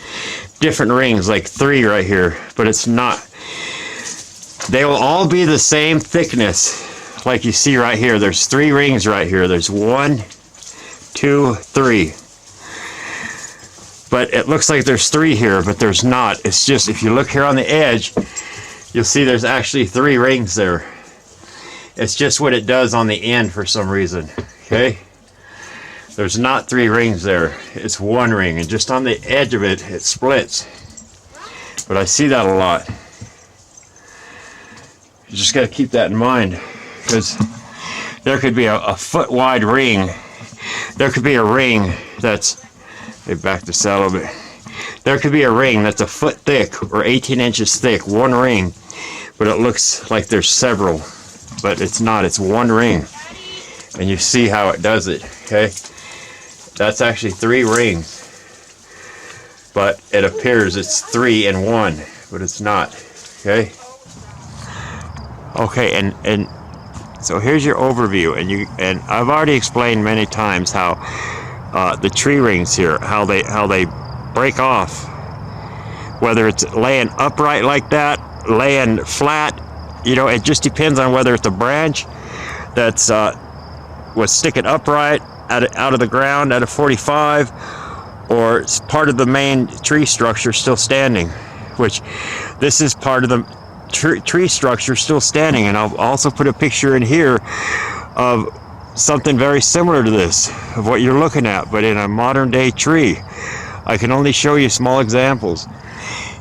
different rings, like 3 right here, but it's not. They will all be the same thickness, like you see right here. There's 3 rings right here. There's 1, 2, 3. But it looks like there's 3 here, but there's not. It's just, if you look here on the edge, you'll see there's actually 3 rings there. It's just what it does on the end for some reason. Okay? There's not 3 rings there. It's 1 ring, and just on the edge of it, it splits. But I see that a lot. You just got to keep that in mind, because there could be a foot wide ring. There could be a ring that's, let me back this out a little bit. There could be a ring that's a foot thick or 18 inches thick, 1 ring, but it looks like there's several, but it's not. It's 1 ring, and you see how it does it. Okay, that's actually 3 rings, but it appears it's 3 in 1, but it's not. Okay. Okay, and so here's your overview, and I've already explained many times how the tree rings here, how they break off, whether it's laying upright like that, laying flat. It just depends on whether it's a branch that's was sticking upright out of the ground at a 45, or it's part of the main tree structure still standing, which this is part of the tree structure still standing. And I'll also put a picture in here of something very similar to this, of what you're looking at, but in a modern day tree. I can only show you small examples.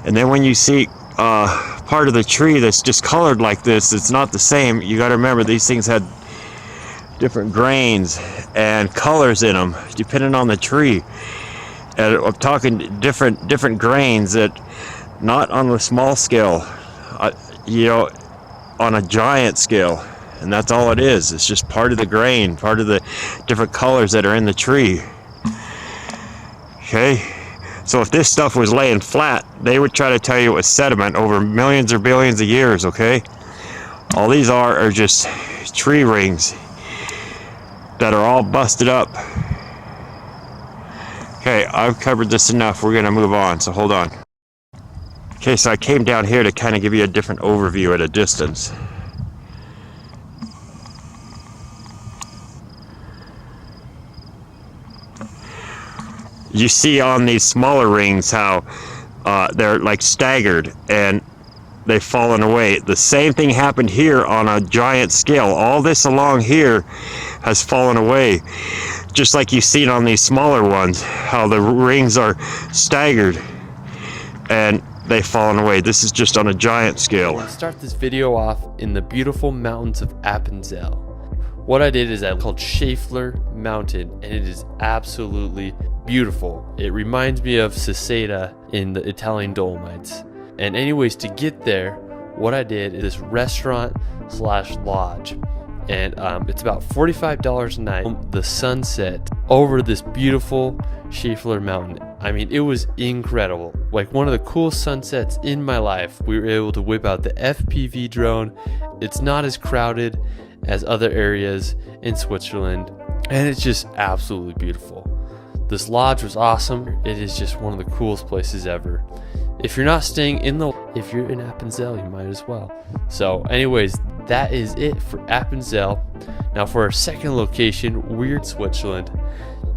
And then when you see part of the tree that's discolored like this, it's not the same. You got to remember, these things had different grains and colors in them depending on the tree. And I'm talking different grains, that not on the small scale, on a giant scale. And that's all it is. It's just part of the grain, part of the different colors that are in the tree. Okay? So if this stuff was laying flat, they would try to tell you it was sediment over millions or billions of years, okay? All these are just tree rings that are all busted up. Okay, I've covered this enough. We're going to move on, so hold on. Okay, so I came down here to kind of give you a different overview at a distance. You see on these smaller rings how they're like staggered, and they've fallen away. The same thing happened here on a giant scale. All this along here has fallen away, just like you've seen on these smaller ones, how the rings are staggered and they've fallen away. This is just on a giant scale. I'll start this video off in the beautiful mountains of Appenzell. What I did is I called Schäfler Mountain, and it is absolutely beautiful. It reminds me of Seseda in the Italian Dolomites. And anyways, to get there, what I did is this restaurant slash lodge. And it's about $45 a night. The sunset over this beautiful Schäfler Mountain. I mean, it was incredible. Like one of the coolest sunsets in my life. We were able to whip out the FPV drone. It's not as crowded as other areas in Switzerland, and it's just absolutely beautiful. This lodge was awesome. It is just one of the coolest places ever. If you're not staying if you're in Appenzell, you might as well. So anyways, that is it for Appenzell. Now for our second location, we're in Switzerland,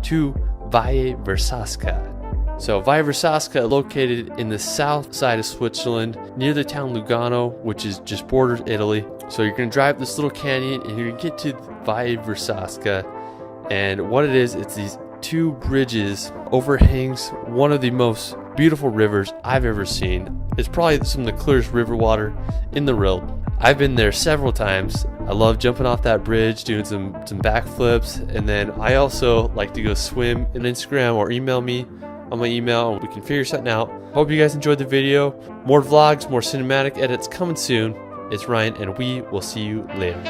to Valle Versasca. So Valle Versasca, located in the south side of Switzerland, near the town Lugano, which is just borders Italy. So you're gonna drive this little canyon and you're gonna get to Valle Versasca. And what it is, it's these two bridges, overhangs one of the most beautiful rivers I've ever seen. It's probably some of the clearest river water in the world. I've been there several times. I love jumping off that bridge, doing some backflips, and then I also like to go swim on Instagram or email me on my email and we can figure something out. Hope you guys enjoyed the video. More vlogs, more cinematic edits coming soon. It's Ryan and we will see you later.